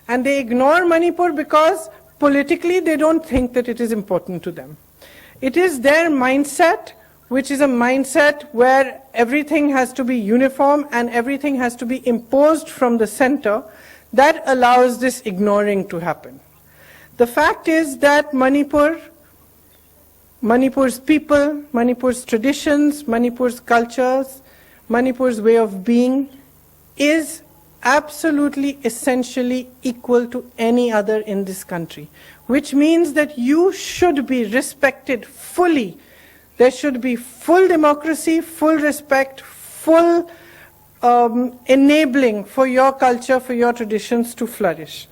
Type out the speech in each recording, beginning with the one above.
And they ignore Manipur because politically they don't think that it is important to them. It is their mindset, which is a mindset where everything has to be uniform and everything has to be imposed from the center, that allows this ignoring to happen. The fact is that Manipur's people, Manipur's traditions, Manipur's cultures, Manipur's way of being is absolutely essentially equal to any other in this country, which means that you should be respected fully. There should be full democracy, full respect, full enabling for your culture, for your traditions to flourish.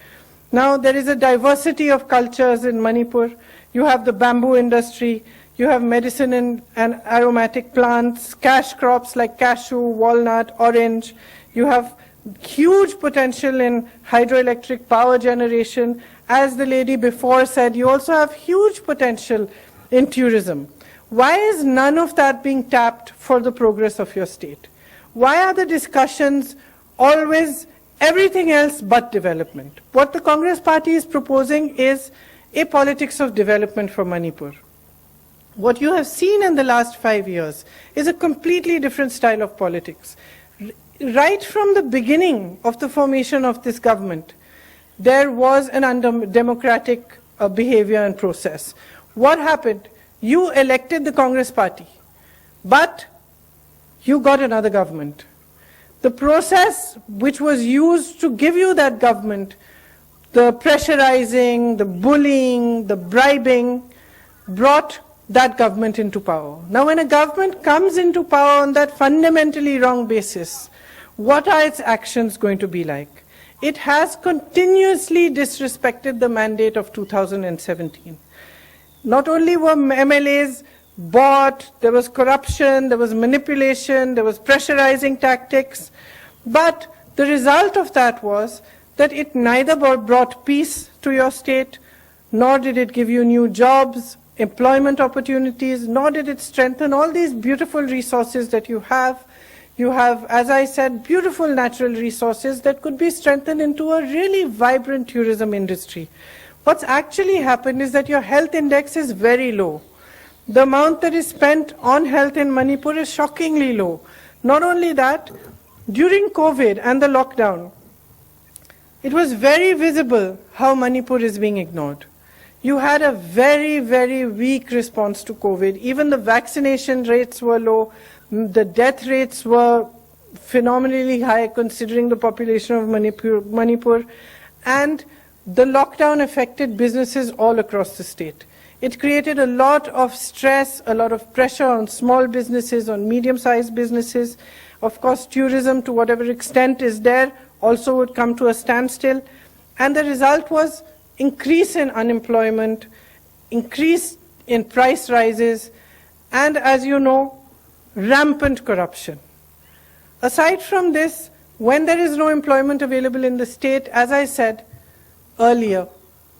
Now, there is a diversity of cultures in Manipur. You have the bamboo industry, you have medicine and aromatic plants, cash crops like cashew, walnut, orange. You have huge potential in hydroelectric power generation. As the lady before said, you also have huge potential in tourism. Why is none of that being tapped for the progress of your state? Why are the discussions always everything else but development? What the Congress party is proposing is a politics of development for Manipur. What you have seen in the last 5 years is a completely different style of politics. Right from the beginning of the formation of this government, there was an undemocratic behavior and process. What happened? You elected the Congress party, but you got another government. The process which was used to give you that government, the pressurizing, the bullying, the bribing, brought that government into power. Now, when a government comes into power on that fundamentally wrong basis, what are its actions going to be like? It has continuously disrespected the mandate of 2017. Not only were MLAs bought, there was corruption, there was manipulation, there was pressurizing tactics, but the result of that was that it neither brought peace to your state, nor did it give you new jobs, employment opportunities, nor did it strengthen all these beautiful resources that you have. You have, as I said, beautiful natural resources that could be strengthened into a really vibrant tourism industry. What's actually happened is that your health index is very low. The amount that is spent on health in Manipur is shockingly low. Not only that, during COVID and the lockdown, it was very visible how Manipur is being ignored. You had a very, very weak response to COVID. Even the vaccination rates were low. The death rates were phenomenally high considering the population of Manipur. And the lockdown affected businesses all across the state. It created a lot of stress, a lot of pressure on small businesses, on medium-sized businesses. Of course, tourism, to whatever extent is there, also would come to a standstill. And the result was increase in unemployment, increase in price rises, and as you know, rampant corruption. Aside from this, when there is no employment available in the state, as I said earlier,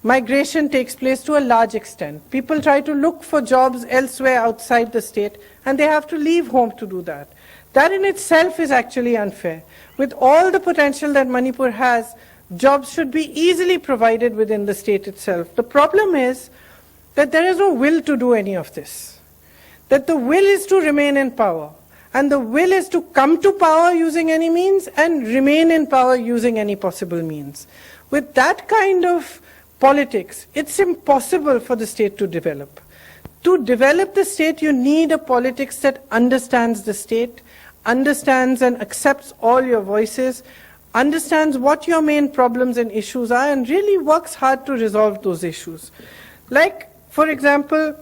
migration takes place to a large extent. People try to look for jobs elsewhere outside the state, and they have to leave home to do that. That in itself is actually unfair. With all the potential that Manipur has, jobs should be easily provided within the state itself. The problem is that there is no will to do any of this. That the will is to remain in power, and the will is to come to power using any means and remain in power using any possible means. With that kind of politics, it's impossible for the state to develop. To develop the state, you need a politics that understands the state, understands and accepts all your voices, understands what your main problems and issues are, and really works hard to resolve those issues. Like, for example,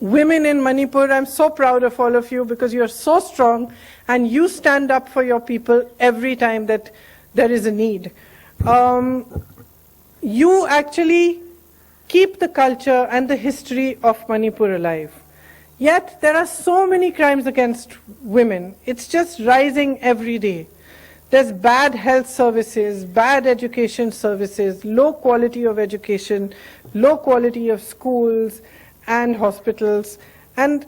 women in Manipur, I'm so proud of all of you because you're so strong and you stand up for your people every time that there is a need. You actually keep the culture and the history of Manipur alive. Yet there are so many crimes against women. It's just rising every day. There's bad health services, bad education services, low quality of education, low quality of schools and hospitals. And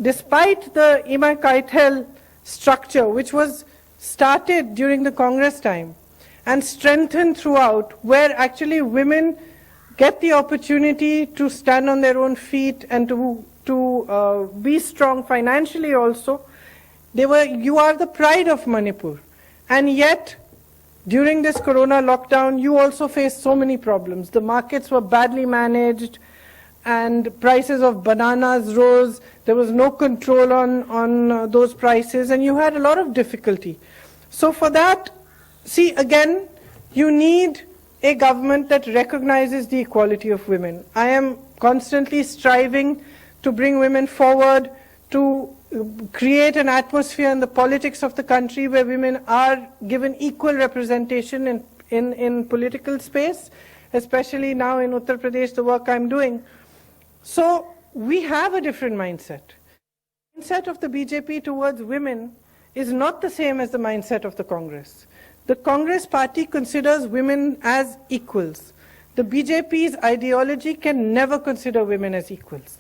despite the Imai Kaithel structure, which was started during the Congress time, and strengthened throughout, where actually women get the opportunity to stand on their own feet and to be strong financially also. You are the pride of Manipur. And yet, during this corona lockdown, you also faced so many problems. The markets were badly managed, and prices of bananas rose. There was no control on those prices, and you had a lot of difficulty. So for that, see, again, you need a government that recognizes the equality of women. I am constantly striving to bring women forward, to create an atmosphere in the politics of the country where women are given equal representation in political space, especially now in Uttar Pradesh, the work I'm doing. So we have a different mindset. The mindset of the BJP towards women is not the same as the mindset of the Congress. The Congress party considers women as equals. The BJP's ideology can never consider women as equals.